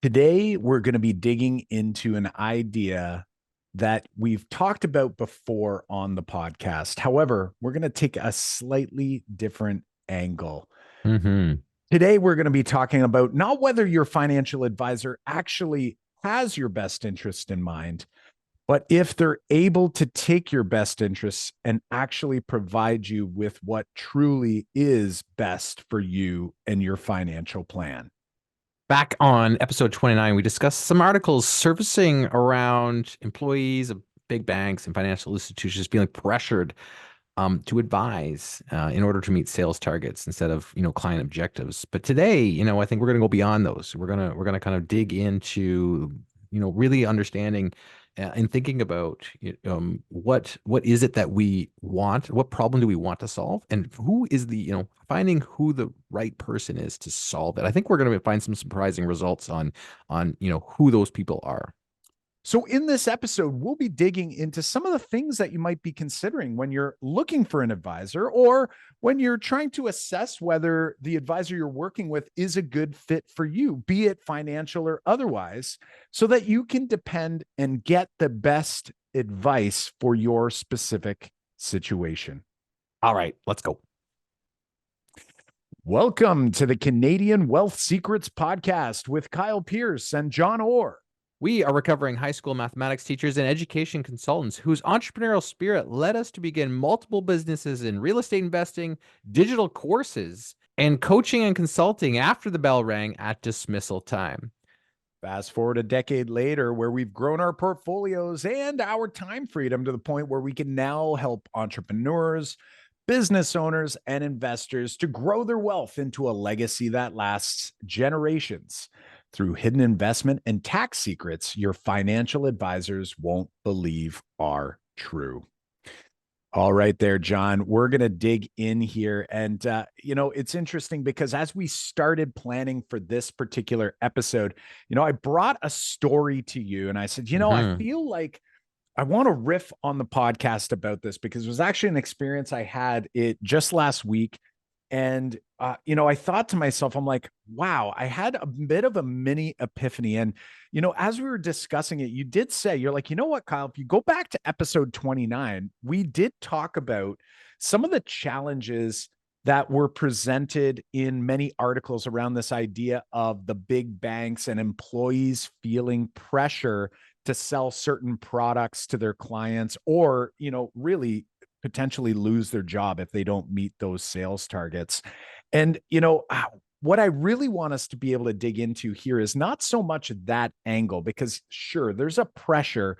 Today, we're going to be digging into an idea that we've talked about before on the podcast. However, we're going to take a slightly different angle. Hmm. Today, we're going to be talking about not whether your financial advisor actually has your best interest in mind, but if they're able to take your best interests and actually provide you with what truly is best for you and your financial plan. Back on episode 29, we discussed some articles surfacing around employees of big banks and financial institutions feeling pressured to advise in order to meet sales targets instead of, client objectives. But today, I think we're going to go beyond those. We're gonna kind of dig into, really understanding and thinking about what is it that we want, what problem do we want to solve, and who is the finding who the right person is to solve it. I think we're going to find some surprising results on who those people are. So, in this episode, we'll be digging into some of the things that you might be considering when you're looking for an advisor or when you're trying to assess whether the advisor you're working with is a good fit for you, be it financial or otherwise, so that you can depend and get the best advice for your specific situation. All right, let's go. Welcome to the Canadian Wealth Secrets Podcast with Kyle Pierce and Jon Orr. We are recovering high school mathematics teachers and education consultants whose entrepreneurial spirit led us to begin multiple businesses in real estate investing, digital courses, and coaching and consulting after the bell rang at dismissal time. Fast forward a decade later, where we've grown our portfolios and our time freedom to the point where we can now help entrepreneurs, business owners, and investors to grow their wealth into a legacy that lasts generations. Through hidden investment and tax secrets your financial advisors won't believe are true. All right, there, Jon. We're going to dig in here. And, it's interesting because as we started planning for this particular episode, I brought a story to you and I said, I Hmm. feel like I want to riff on the podcast about this because it was actually an experience I had it just last week. And, I thought to myself, I'm like, wow, I had a bit of a mini epiphany. And, as we were discussing it, you did say, you're like, you know what, Kyle, if you go back to episode 29, we did talk about some of the challenges that were presented in many articles around this idea of the big banks and employees feeling pressure to sell certain products to their clients or, really potentially lose their job if they don't meet those sales targets. And, what I really want us to be able to dig into here is not so much that angle, because sure, there's a pressure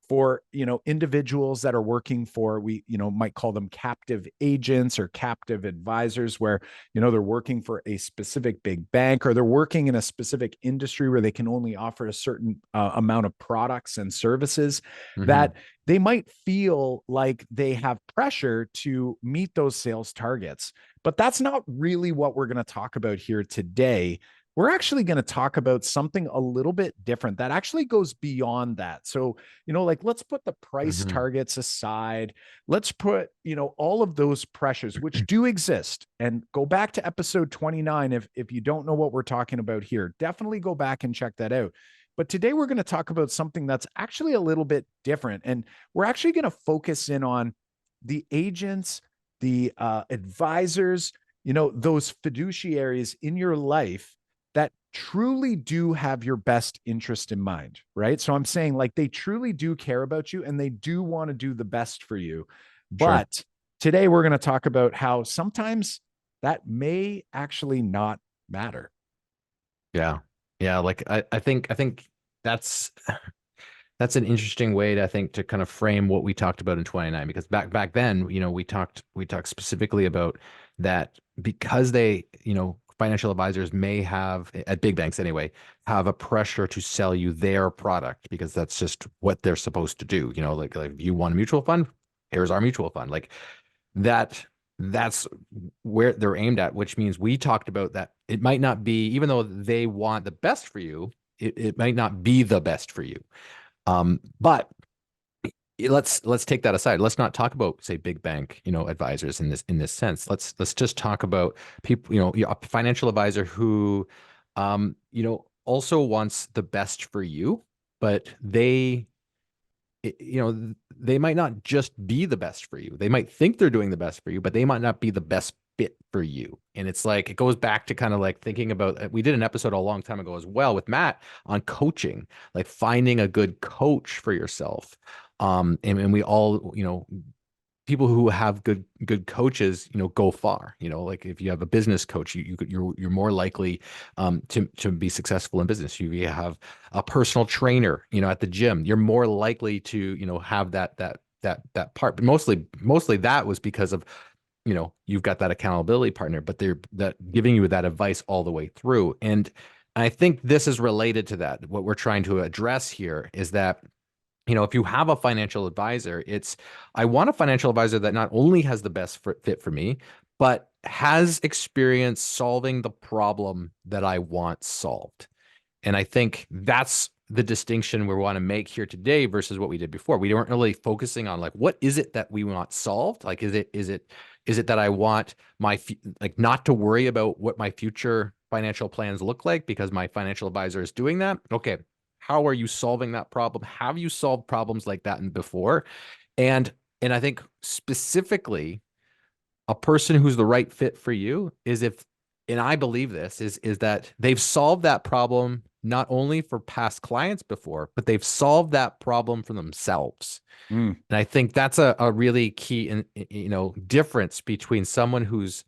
for individuals that are working for, we might call them captive agents or captive advisors, where they're working for a specific big bank or they're working in a specific industry where they can only offer a certain amount of products and services, Hmm. that they might feel like they have pressure to meet those sales targets. But that's not really what we're going to talk about here today. We're actually going to talk about something a little bit different that actually goes beyond that. So, like, let's put the price Hmm. targets aside. Let's put, all of those pressures, which do exist, and go back to episode 29. If you don't know what we're talking about here, definitely go back and check that out. But today we're going to talk about something that's actually a little bit different. And we're actually going to focus in on the agents, the advisors, those fiduciaries in your life that truly do have your best interest in mind, right? So I'm saying, like, they truly do care about you and they do want to do the best for you. Sure. But today we're going to talk about how sometimes that may actually not matter. Yeah. Yeah. Like I think that's that's an interesting way to, I think, to kind of frame what we talked about in 29, because back then, we talked specifically about that because they, financial advisors may have, at big banks anyway, have a pressure to sell you their product because that's just what they're supposed to do. Like if you want a mutual fund, here's our mutual fund. Like that that's where they're aimed at, which means we talked about that it might not be, even though they want the best for you, it might not be the best for you. But let's take that aside. Let's not talk about, say, big bank, advisors in this sense. Let's just talk about people, a financial advisor who, also wants the best for you, but they might not just be the best for you. They might think they're doing the best for you, but they might not be the best fit for you. And it's like, it goes back to kind of like thinking about, we did an episode a long time ago as well with Matt on coaching, like finding a good coach for yourself. And we all, people who have good coaches, go far. Like if you have a business coach, you're more likely to be successful in business. You have a personal trainer, at the gym, you're more likely to have that part. But mostly that was because of you've got that accountability partner, but they're that giving you that advice all the way through. And I think this is related to that. What we're trying to address here is that if you have a financial advisor, I want a financial advisor that not only has the best fit for me, but has experience solving the problem that I want solved. And I think that's the distinction we want to make here today versus what we did before. We weren't really focusing on like, what is it that we want solved? Like, is it that I want like not to worry about what my future financial plans look like because my financial advisor is doing that? Okay. How are you solving that problem? Have you solved problems like that before? And I think specifically a person who's the right fit for you is and I believe this is that they've solved that problem not only for past clients before, but they've solved that problem for themselves. Mm, And I think that's a really key, difference between someone who's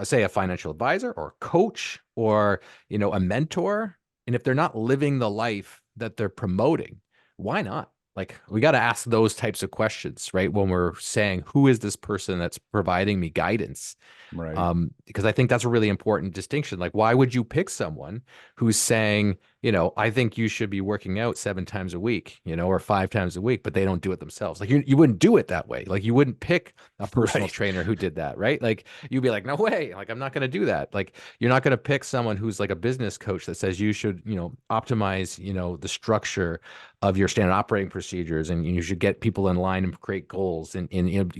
say a financial advisor or a coach or a mentor, and if they're not living the life that they're promoting, why not? Like, we got to ask those types of questions, right, when we're saying, who is this person that's providing me guidance? right. Because I think that's a really important distinction. Like, why would you pick someone who's saying, I think you should be working out 7 times a week, or 5 times a week, but they don't do it themselves? Like, you wouldn't do it that way. Like, you wouldn't pick a personal Right. trainer who did that, right? Like, you'd be like, no way. Like, I'm not going to do that. Like, you're not going to pick someone who's like a business coach that says you should, optimize, the structure of your standard operating procedures, and you should get people in line and create goals and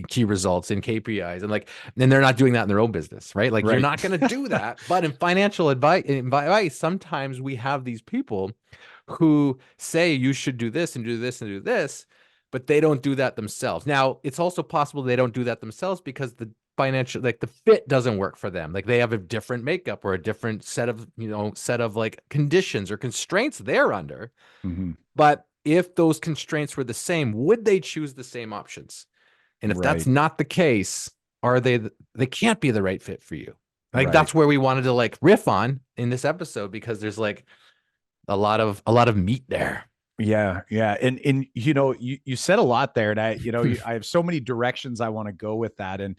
key results and KPIs, and they're not doing that in their own business, right? Like, you're Right. not going to do that. But in financial advice, sometimes we have these people who say you should do this and do this and do this, but they don't do that themselves. Now, it's also possible they don't do that themselves because the financial, like, the fit doesn't work for them. Like, they have a different makeup or a different set of like conditions or constraints they're under. Mhm. But if those constraints were the same, would they choose the same options? And if that's Right. not the case, they can't be the right fit for you. Like, Right. that's where we wanted to like riff on in this episode, because there's like a lot of meat there. Yeah, yeah. And you said a lot there, and I have so many directions I want to go with that. And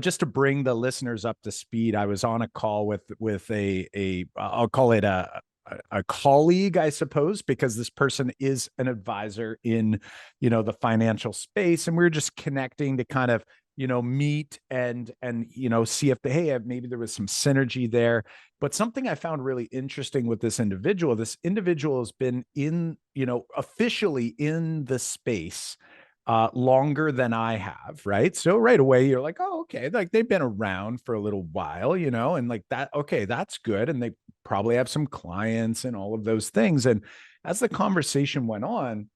just to bring the listeners up to speed, I was on a call with a I'll call it a colleague, I suppose, because this person is an advisor in the financial space, and we are just connecting to kind of meet and see if hey, maybe there was some synergy there. But something I found really interesting with this individual has been in, officially in the space longer than I have, right? So right away you're like, oh, okay, like they've been around for a little while, and like that, okay, that's good. And they probably have some clients and all of those things. And as the conversation went on,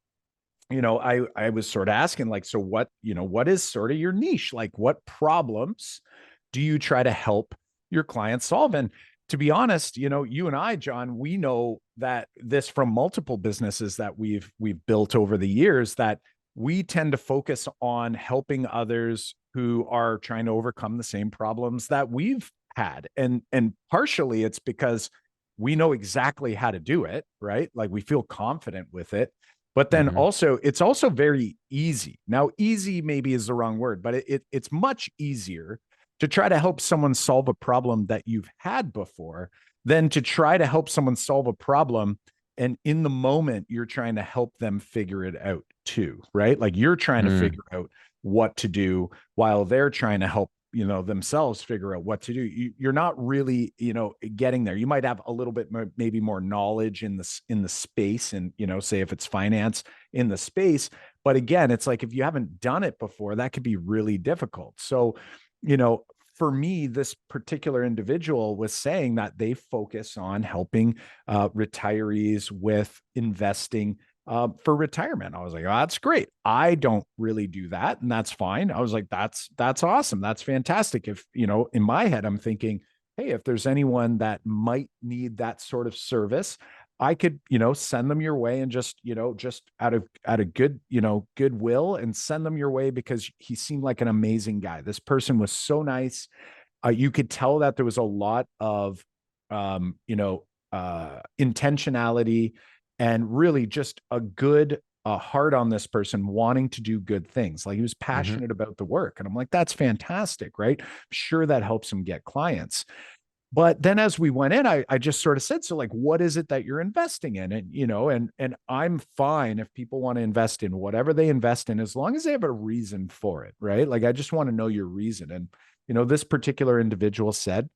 I was sort of asking, like, so what is sort of your niche? Like, what problems do you try to help your clients solve? And to be honest, you and I, John, we know that this from multiple businesses that we've built over the years, that we tend to focus on helping others who are trying to overcome the same problems that we've had. And partially it's because we know exactly how to do it, right? Like, we feel confident with it. But then Mhm. also, it's also very easy. Now, easy maybe is the wrong word, but it's much easier to try to help someone solve a problem that you've had before than to try to help someone solve a problem. And in the moment, you're trying to help them figure it out too, right? Like, you're trying to Mm. figure out what to do while they're trying to help themselves figure out what to do. You're not really getting there. You might have a little bit more, maybe more knowledge in the space, and say if it's finance in the space, but again, it's like, if you haven't done it before, that could be really difficult. So you know for me, this particular individual was saying that they focus on helping retirees with investing for retirement. I was like, oh, that's great. I don't really do that, and that's fine. I was like, that's awesome. That's fantastic. If in my head, I'm thinking, hey, if there's anyone that might need that sort of service, I could, send them your way and just out of goodwill and send them your way because he seemed like an amazing guy. This person was so nice. You could tell that there was a lot of, intentionality and really just a good heart on this person wanting to do good things. Like he was Mhm. passionate about the work. And I'm like, that's fantastic, right? I'm sure that helps him get clients. But then as we went in, I just sort of said, so like, what is it that you're investing in? And, and I'm fine if people want to invest in whatever they invest in, as long as they have a reason for it. Right. Like, I just want to know your reason. And, this particular individual said,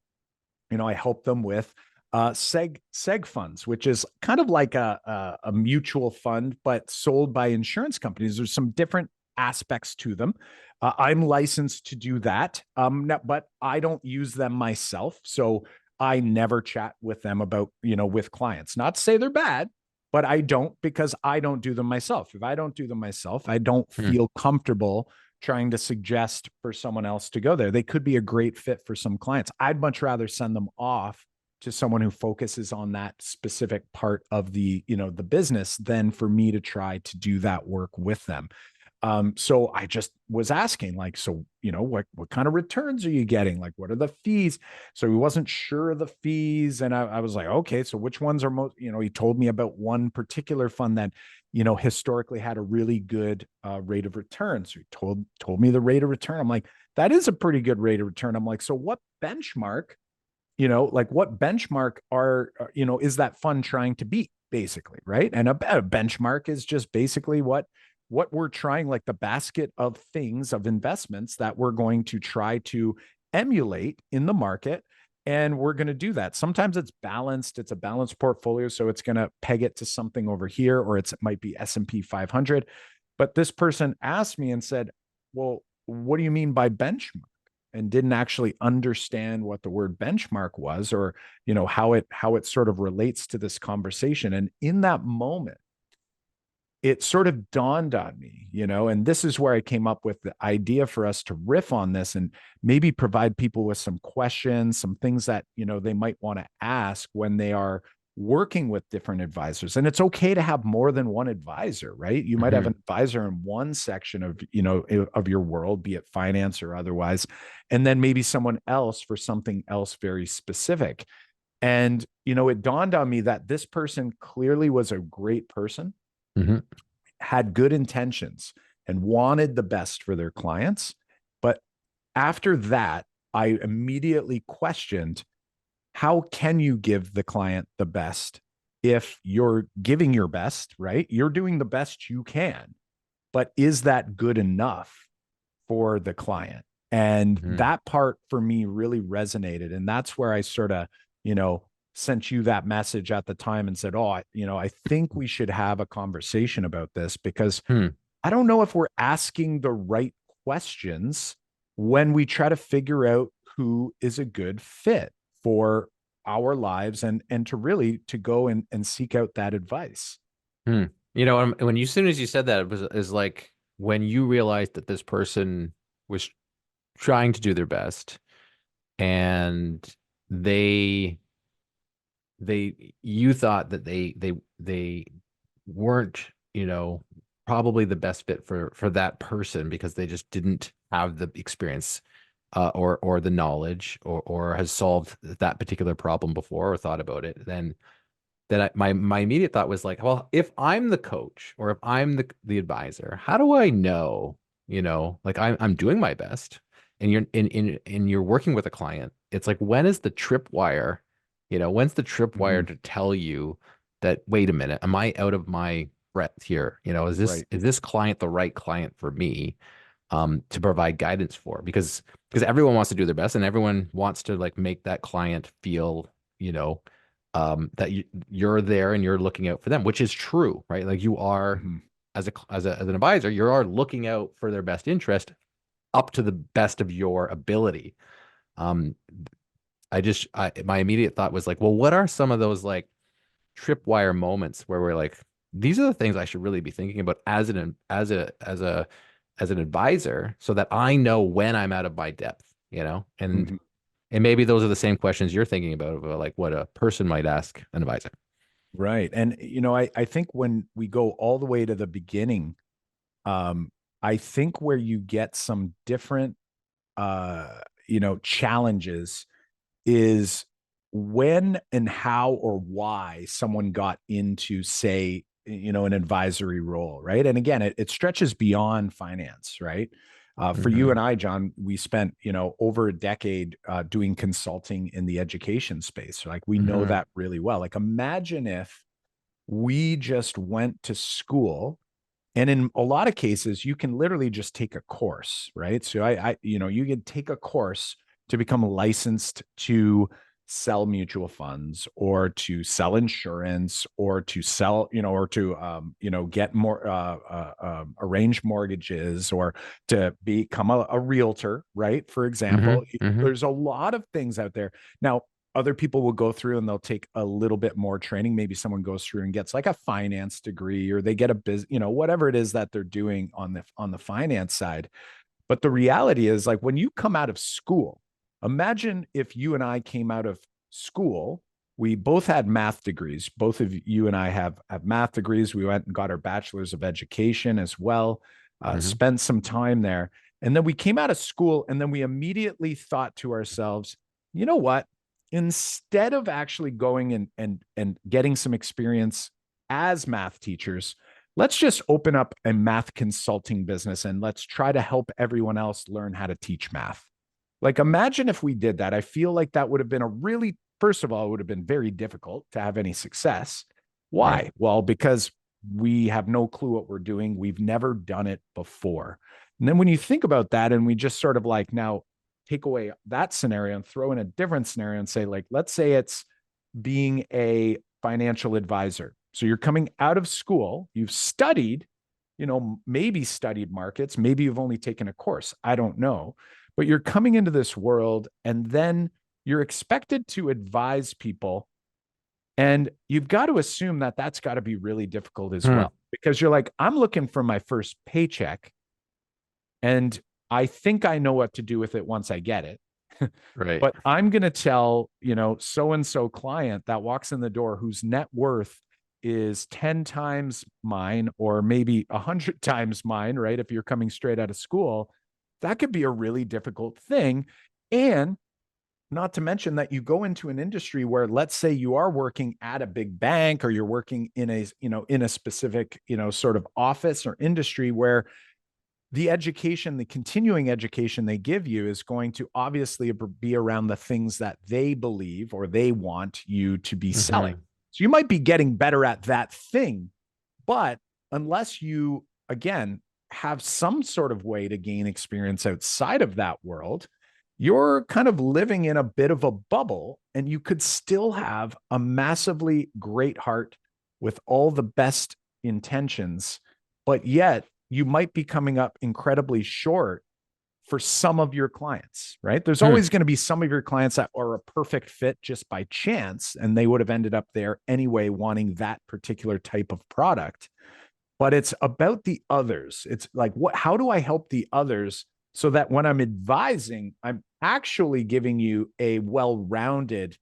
I help them with seg funds, which is kind of like a mutual fund, but sold by insurance companies. There's some different aspects to them. I'm licensed to do that, but I don't use them myself. So I never chat with them about, with clients. Not to say they're bad, but I don't, because I don't do them myself. If I don't do them myself, I don't Hmm. feel comfortable trying to suggest for someone else to go there. They could be a great fit for some clients. I'd much rather send them off to someone who focuses on that specific part of the business than for me to try to do that work with them. So I just was asking, like, so what kind of returns are you getting? Like, what are the fees? So he wasn't sure of the fees, and I was like, okay, so which ones are most? He told me about one particular fund that historically had a really good rate of return. So he told me the rate of return. I'm like, that is a pretty good rate of return. I'm like, so what benchmark? Like what benchmark is that fund trying to beat, basically, right? And a benchmark is just basically what we're trying, like the basket of things, of investments that we're going to try to emulate in the market. And we're going to do that. Sometimes it's balanced. It's a balanced portfolio. So it's going to peg it to something over here, or it might be S&P 500. But this person asked me and said, well, what do you mean by benchmark? And didn't actually understand what the word benchmark was, or how it sort of relates to this conversation. And in that moment, it sort of dawned on me, and this is where I came up with the idea for us to riff on this and maybe provide people with some questions, some things that, they might want to ask when they are working with different advisors. And it's okay to have more than one advisor, right? You might have Hmm. an advisor in one section of, of your world, be it finance or otherwise, and then maybe someone else for something else very specific. And, it dawned on me that this person clearly was a great person, Hmm. had good intentions, and wanted the best for their clients. But after that, I immediately questioned, how can you give the client the best if you're giving your best, right? You're doing the best you can, but is that good enough for the client? And Hmm. that part for me really resonated. And that's where I sort of, you know, sent you that message at the time and said, oh, I think we should have a conversation about this, because Hmm. I don't know if we're asking the right questions when we try to figure out who is a good fit for our lives, and to really to go and seek out that advice. Hmm. When you, as soon as you said that, it was is like when you realized that this person was trying to do their best, and they you thought that they weren't, probably the best fit for that person because they just didn't have the experience, or the knowledge, or has solved that particular problem before or thought about it. Then my immediate thought was like, well, if I'm the coach or if I'm the advisor, how do I know, like I'm doing my best, and you're working with a client. It's like, when is the tripwire, when's the tripwire Mhm. to tell you that, wait a minute, am I out of my breadth here? Is this Right. is this client the right client for me, to provide guidance for? Because everyone wants to do their best, and everyone wants to like make that client feel, you know, that you're there and you're looking out for them, which is true, right? Like you are, Mhm. as an advisor, you are looking out for their best interest up to the best of your ability. Um, my immediate thought was like, well, what are some of those like tripwire moments where we're like, these are the things I should really be thinking about as an advisor, so that I know when I'm out of my depth, Mhm. and maybe those are the same questions you're thinking about like what a person might ask an advisor. Right. And, I think when we go all the way to the beginning, um, I think where you get some different, challenges is when and how or why someone got into, say, an advisory role, right? And again, it stretches beyond finance, right? For you Hmm. and I, John, we spent, over a decade doing consulting in the education space. Like we know Hmm. that really well. Like imagine if we just went to school, and in a lot of cases you can literally just take a course, right? So you can take a course to become licensed to sell mutual funds or to sell insurance or to sell, or to get more arrange mortgages or to become a realtor, right? For Hmm. example, Hmm. there's a lot of things out there now. Other people will go through and they'll take a little bit more training. Maybe someone goes through and gets like a finance degree, or they get a business, whatever it is that they're doing on the finance side. But the reality is, like, when you come out of school, imagine if you and I came out of school, we both had math degrees. Both of you and I have math degrees. We went and got our bachelor's of education as well, Hmm. spent some time there. And then we came out of school and then we immediately thought to ourselves, you know what? Instead of actually going and getting some experience as math teachers, let's just open up a math consulting business and let's try to help everyone else learn how to teach math. Like, imagine if we did that. I feel like that would have been a really, first of all, it would have been very difficult to have any success. Right. Why? Well, because we have no clue what we're doing. We've never done it before. And then when you think about that, and we just sort of like now take away that scenario and throw in a different scenario and say, like, let's say it's being a financial advisor. So you're coming out of school, you've studied, maybe studied markets, maybe you've only taken a course, I don't know, but you're coming into this world and then you're expected to advise people. And you've got to assume that that's got to be really difficult as Hmm. well, because you're like, I'm looking for my first paycheck and I think I know what to do with it once I get it. Right. But I'm going to tell, so and so client that walks in the door whose net worth is 10 times mine or maybe 100 times mine, right? If you're coming straight out of school, that could be a really difficult thing. And not to mention that you go into an industry where, let's say you are working at a big bank or you're working in a, in a specific, sort of office or industry where the education, the continuing education they give you is going to obviously be around the things that they believe or they want you to be selling. Hmm. So you might be getting better at that thing, but unless you, again, have some sort of way to gain experience outside of that world, you're kind of living in a bit of a bubble and you could still have a massively great heart with all the best intentions, but yet you might be coming up incredibly short for some of your clients, right? There's Hmm. always going to be some of your clients that are a perfect fit just by chance, and they would have ended up there anyway, wanting that particular type of product. But it's about the others. It's like, how do I help the others so that when I'm advising, I'm actually giving you a well-rounded,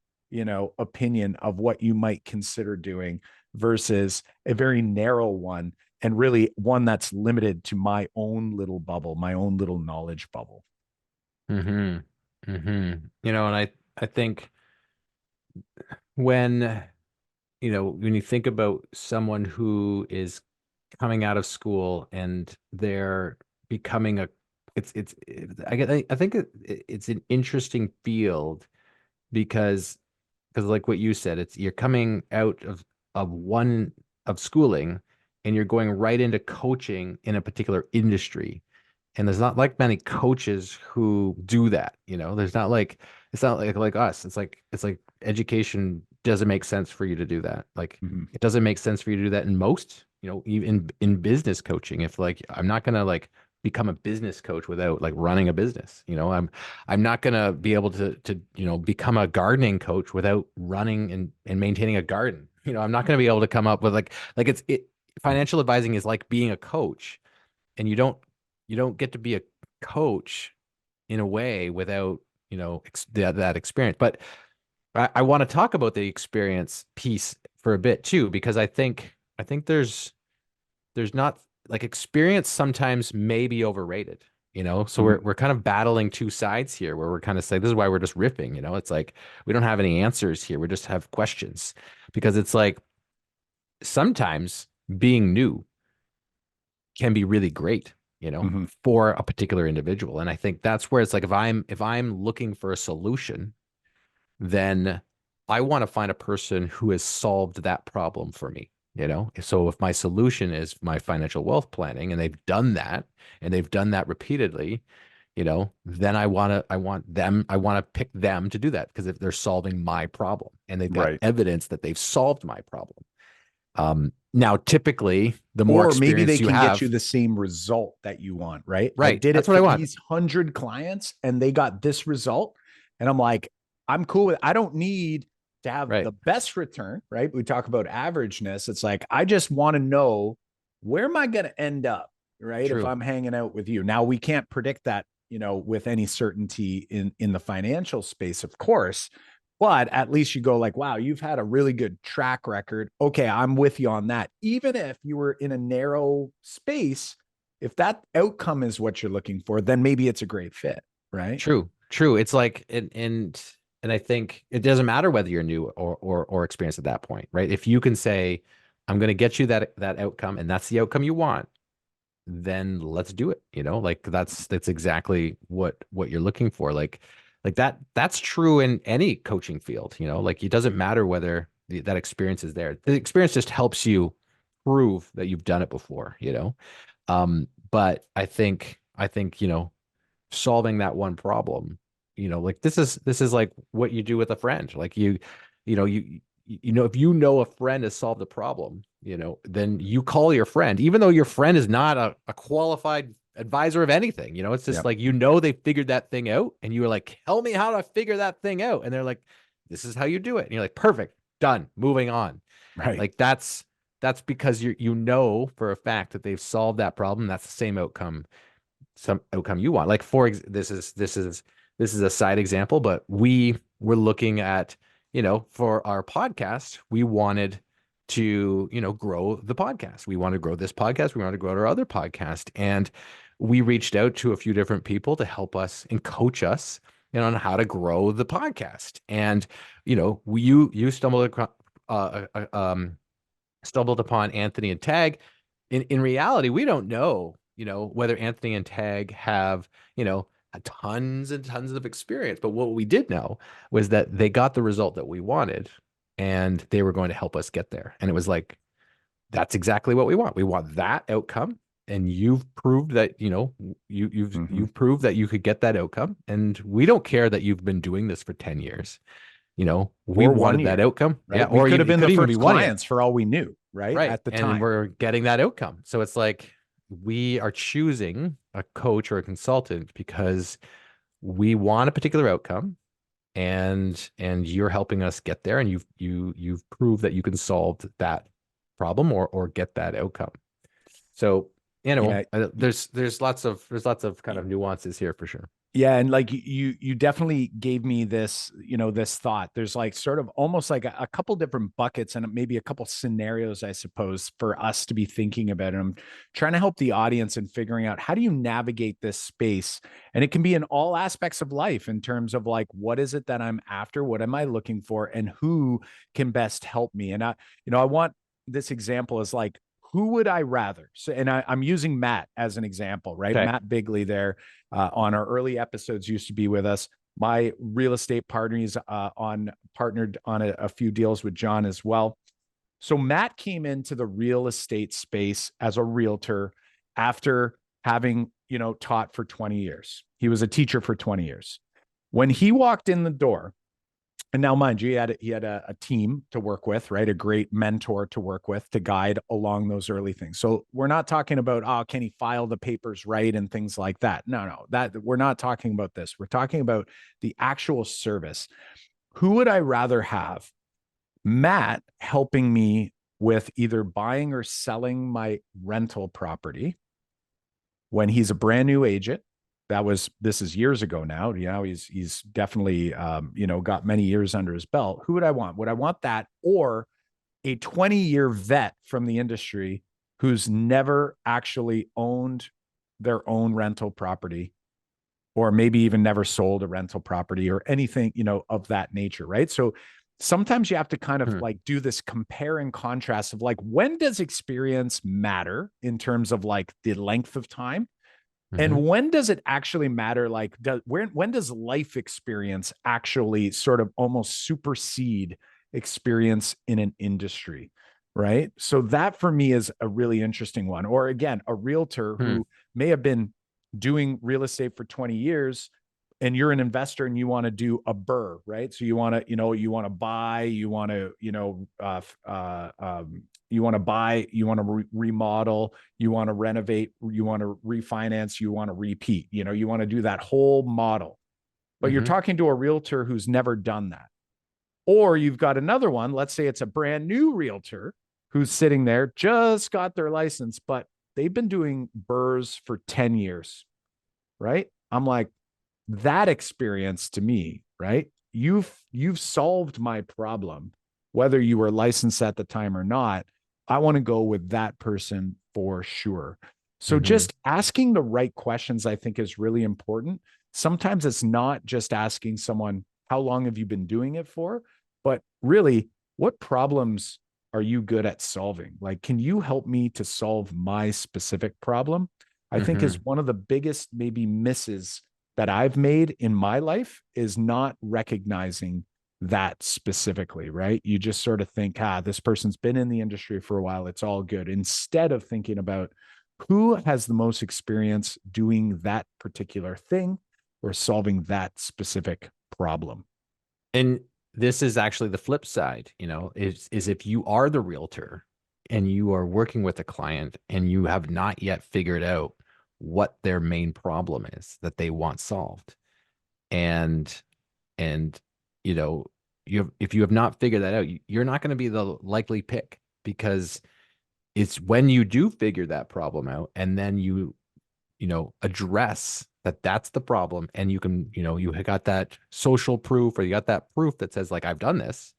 opinion of what you might consider doing versus a very narrow one, and really one that's limited to my own little bubble, my own little knowledge bubble. Hmm. Hmm. And I think when, when you think about someone who is coming out of school and they're becoming I think it's an interesting field because like what you said, it's you're coming out of schooling and you're going right into coaching in a particular industry. And there's not like many coaches who do that, There's not like it's not like us. It's like education doesn't make sense for you to do that. Like Mm-hmm. it doesn't make sense for you to do that in most, even in business coaching. If like I'm not gonna like become a business coach without like running a business. I'm not going to be able to become a gardening coach without running and maintaining a garden. I'm not going to be able to come up with financial advising is like being a coach, and you don't get to be a coach in a way without, that experience. But I want to talk about the experience piece for a bit too, because I think there's not like experience sometimes may be overrated, so we're Mhm. we're kind of battling two sides here where we're kind of saying this is why we're just riffing, it's like we don't have any answers here, we just have questions, because it's like sometimes being new can be really great, Mhm. for a particular individual. And I think that's where it's like if I'm looking for a solution, then I want to find a person who has solved that problem for me. So if my solution is my financial wealth planning and they've done that and they've done that repeatedly, then I want to pick them to do that, because if they're solving my problem and they've got Right. evidence that they've solved my problem. Now, typically, the more Or maybe they experience you can get you have, the same result that you want, right? I right? did That's it what for I want. these 100 clients and they got this result. And I'm like, I'm cool with it. I don't need to have Right. the best return, right? We talk about averageness. It's like, I just want to know, where am I going to end up, right? If True. I'm hanging out with you. Now we can't predict that, with any certainty in the financial space, of course. But at least you go like, wow, you've had a really good track record. Okay, I'm with you on that. Even if you were in a narrow space, if that outcome is what you're looking for, then maybe it's a great fit, right? True. True. It's like, and I think it doesn't matter whether you're new or experienced at that point, right? If you can say, I'm going to get you that outcome, and that's the outcome you want, then let's do it. Like that's exactly what you're looking for. Like that's true in any coaching field. Like it doesn't matter whether that experience is there. The experience just helps you prove that you've done it before. But I think solving that one problem, like this is like what you do with a friend. Like you know you if you know a friend has solved a problem, then you call your friend, even though your friend is not a qualified advisor of anything. It's just Yep. like, they figured that thing out, and you were like, tell me how to figure that thing out, and they're like, this is how you do it, and you're like, perfect, done, moving on. Right. Like that's because you know for a fact that they've solved that problem. That's the same outcome, some outcome you want. Like this is a side example, but we were looking at, for our podcast, we wanted to, grow the podcast. We want to grow this podcast. We want to grow our other podcast. And we reached out to a few different people to help us and coach us, on how to grow the podcast. And, you stumbled upon Anthony and Tag. In reality, we don't know, whether Anthony and Tag have, tons and tons of experience. But what we did know was that they got the result that we wanted, and they were going to help us get there. And it was like, that's exactly what we want. We want that outcome. And you've proved that, you've Mhm. you've proved that you could get that outcome. And we don't care that you've been doing this for 10 years. We Or one wanted that year, outcome. Yeah. right? We Or could have even, it been the could even be first 1 year. clients for all we knew, right? Right. At the And time. we're getting that outcome. So it's like we are choosing a coach or a consultant because we want a particular outcome, and you're helping us get there, and you've proved that you can solve that problem or get that outcome. So, Yeah. there's lots of kind of nuances here for sure. Yeah, and like you definitely gave me this, this thought. There's like sort of almost like a couple different buckets and maybe a couple scenarios, I suppose, for us to be thinking about. And I'm trying to help the audience in figuring out, how do you navigate this space? And it can be in all aspects of life, in terms of like, what is it that I'm after? What am I looking for? And who can best help me? And I want this example as like, who would I rather? So, and I'm using Matt as an example, right? Okay. Matt Bigley there, on our early episodes, used to be with us. My real estate partner, he's partnered on a few deals with Jon as well. So Matt came into the real estate space as a realtor after having, taught for 20 years. He was a teacher for 20 years. When he walked in the door, And now, mind you, he had a team to work with, right? A great mentor to work with to guide along those early things. So we're not talking about, oh, can he file the papers right and things like that? No, that we're not talking about this. We're talking about the actual service. Who would I rather have? Matt helping me with either buying or selling my rental property when he's a brand new agent. This is years ago now. He's definitely got many years under his belt. Who would I want? Would I want that, or a 20-year vet from the industry who's never actually owned their own rental property, or maybe even never sold a rental property or anything, of that nature, right? So sometimes you have to kind of Hmm. like do this compare and contrast of like, when does experience matter in terms of like the length of time? Hmm. And when does it actually matter? Like, when does life experience actually sort of almost supersede experience in an industry? Right. So that for me is a really interesting one. Or again, a realtor Hmm. who may have been doing real estate for 20 years, and you're an investor and you want to do a burr, right? So you want to, you want to buy, you want to, you want to buy, you want to remodel, you want to renovate, you want to refinance, you want to repeat, you want to do that whole model. But you're Hmm. talking to a realtor who's never done that. Or you've got another one, let's say it's a brand new realtor who's sitting there, just got their license, but they've been doing burrs for 10 years, right? I'm like, that experience to me, right? You've solved my problem, whether you were licensed at the time or not. I want to go with that person for sure. So Hmm. just asking the right questions, I think, is really important. Sometimes it's not just asking someone, how long have you been doing it for? But really, what problems are you good at solving? Like, can you help me to solve my specific problem? I think is Hmm. one of the biggest maybe misses that I've made in my life is not recognizing that specifically, right? You just sort of think, this person's been in the industry for a while. It's all good. Instead of thinking about who has the most experience doing that particular thing or solving that specific problem. And this is actually the flip side, is if you are the realtor and you are working with a client and you have not yet figured out what their main problem is that they want solved. And and you know, if you have not figured that out, you're not going to be the likely pick, because it's when you do figure that problem out and then address that that's the problem, and you can, you got that social proof, or you got that proof that says like I've done this,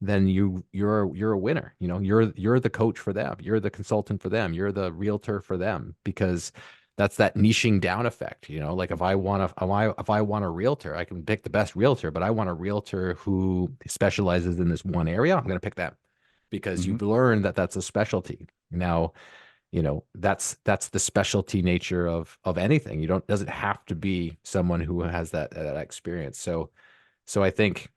then you're a winner. You're the coach for them, you're the consultant for them, you're the realtor for them, because that's that niching down effect. Like if I want a realtor, I can pick the best realtor, but I want a realtor who specializes in this one area, I'm going to pick them because Mm-hmm. you've learned that that's a specialty. Now, that's the specialty nature of anything. You don't doesn't have to be someone who has that experience. So I think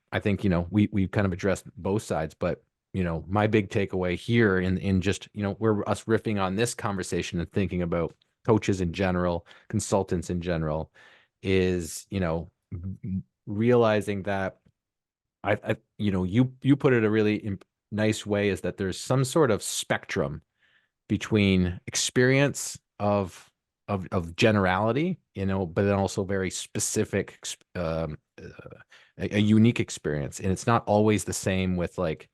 we kind of addressed both sides, but my big takeaway here in just we're us riffing on this conversation and thinking about coaches in general, consultants in general, is realizing that you put it a really nice way, is that there's some sort of spectrum between experience of generality, but then also very specific, a unique experience. And it's not always the same with like,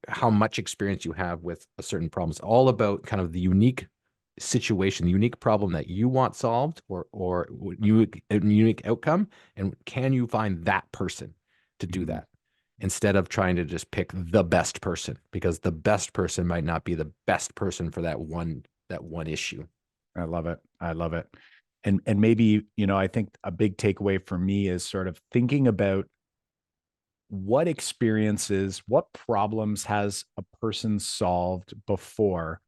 how much experience you have with a certain problem. It's all about kind of the unique situation, the unique problem that you want solved, or unique outcome, and can you find that person to do Mm-hmm. that, instead of trying to just pick the best person, because the best person might not be the best person for that one issue. I love it. I love it. And maybe, I think a big takeaway for me is sort of thinking about what experiences, what problems has a person solved before,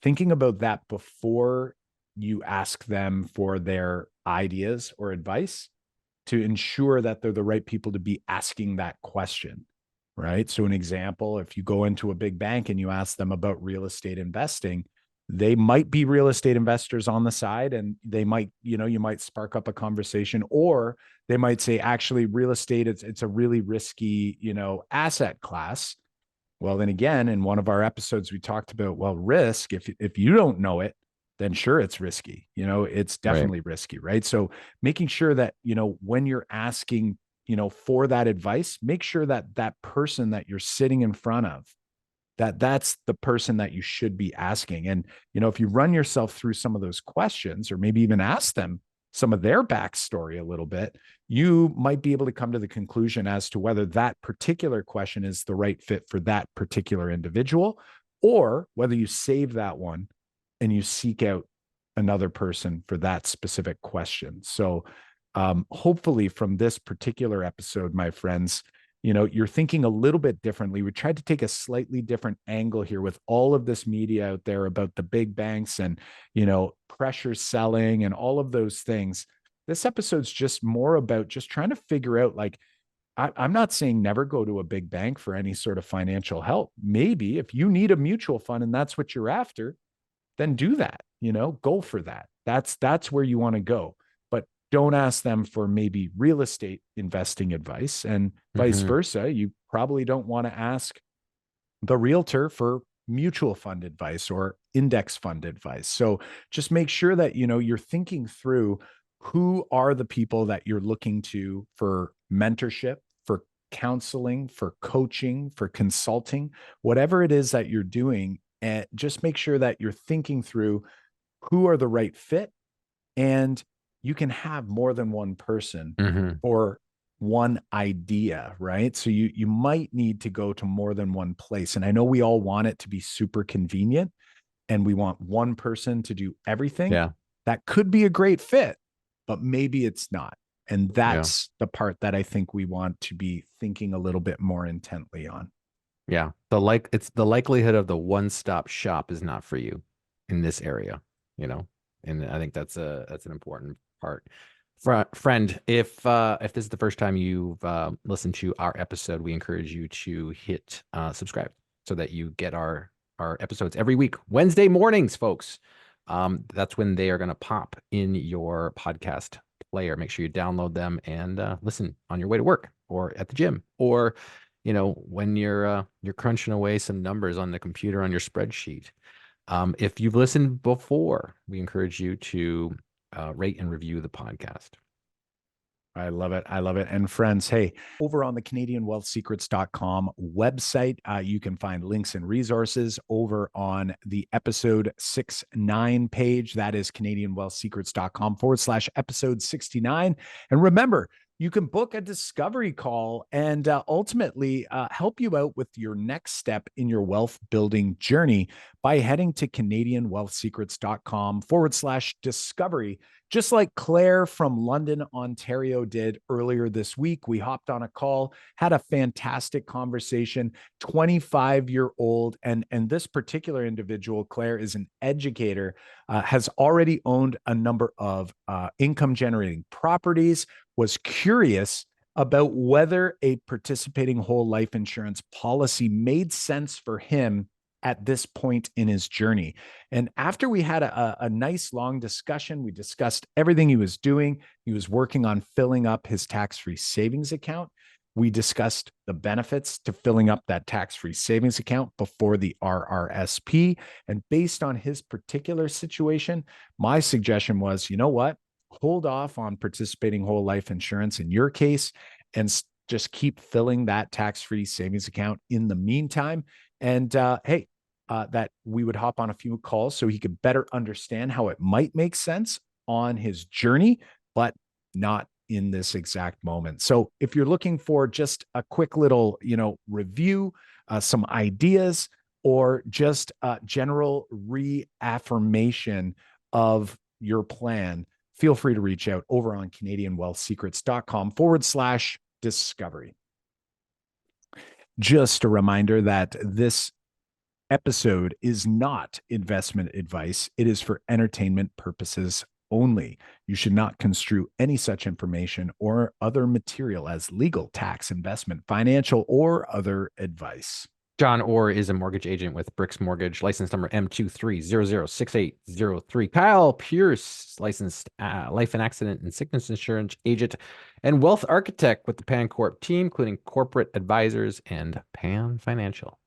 thinking about that before you ask them for their ideas or advice to ensure that they're the right people to be asking that question. Right. So, an example, if you go into a big bank and you ask them about real estate investing, They might be real estate investors on the side, and they might, you might spark up a conversation, or they might say, actually, real estate, it's a really risky, asset class. Well, then again, in one of our episodes, we talked about, well, risk, if you don't know it, then sure, it's risky. It's Right. definitely risky, right? So making sure that, when you're asking, for that advice, make sure that that person that you're sitting in front of, that's the person that you should be asking. And, if you run yourself through some of those questions, or maybe even ask them some of their backstory a little bit, you might be able to come to the conclusion as to whether that particular question is the right fit for that particular individual, or whether you save that one and you seek out another person for that specific question. So, hopefully, from this particular episode, my friends, you're thinking a little bit differently. We tried to take a slightly different angle here with all of this media out there about the big banks and, pressure selling and all of those things. This episode's just more about just trying to figure out, like, I'm not saying never go to a big bank for any sort of financial help. Maybe if you need a mutual fund and that's what you're after, then do that, go for that. That's where you want to go. But don't ask them for maybe real estate investing advice, and vice Mm-hmm. versa. You probably don't want to ask the realtor for mutual fund advice or index fund advice. So just make sure that, you're thinking through who are the people that you're looking to for mentorship, for counseling, for coaching, for consulting, whatever it is that you're doing. And just make sure that you're thinking through who are the right fit. And you can have more than one person Mm-hmm. or one idea, right? So you might need to go to more than one place. And I know we all want it to be super convenient, and we want one person to do everything. Yeah. That could be a great fit, but maybe it's not. And Yeah. that's the part that I think we want to be thinking a little bit more intently on. Yeah. It's the likelihood of the one-stop shop is not for you in this area, you know. And I think that's an important part. Friend, if this is the first time you've listened to our episode, we encourage you to hit subscribe so that you get our episodes every week. Wednesday mornings, folks. That's when they are going to pop in your podcast player. Make sure you download them and listen on your way to work or at the gym, or when you're crunching away some numbers on the computer on your spreadsheet. If you've listened before, we encourage you to rate and review the podcast. I love it. I love it. And friends, hey, over on the CanadianWealthSecrets.com website, you can find links and resources over on the episode 69 page. That is CanadianWealthSecrets.com/episode 69. And remember, you can book a discovery call and ultimately help you out with your next step in your wealth building journey by heading to CanadianWealthSecrets.com/discovery. Just like Claire from London, Ontario did earlier this week. We hopped on a call, had a fantastic conversation, 25-year-old. And this particular individual, Claire, is an educator, has already owned a number of income generating properties, was curious about whether a participating whole life insurance policy made sense for him at this point in his journey. And after we had a nice long discussion, we discussed everything he was doing. He was working on filling up his tax-free savings account. We discussed the benefits to filling up that tax-free savings account before the RRSP. And based on his particular situation, my suggestion was, you know what? Hold off on participating whole life insurance in your case, and just keep filling that tax-free savings account in the meantime. And that we would hop on a few calls so he could better understand how it might make sense on his journey, but not in this exact moment. So if you're looking for just a quick little, review, some ideas, or just general reaffirmation of your plan, feel free to reach out over on CanadianWealthSecrets.com/discovery. Just a reminder that this episode is not investment advice. It is for entertainment purposes only. You should not construe any such information or other material as legal, tax, investment, financial, or other advice. John Orr is a mortgage agent with Bricks Mortgage, license number M23006803. Kyle Pierce, licensed life and accident and sickness insurance agent and wealth architect with the Pan Corp team, including corporate advisors and Pan Financial.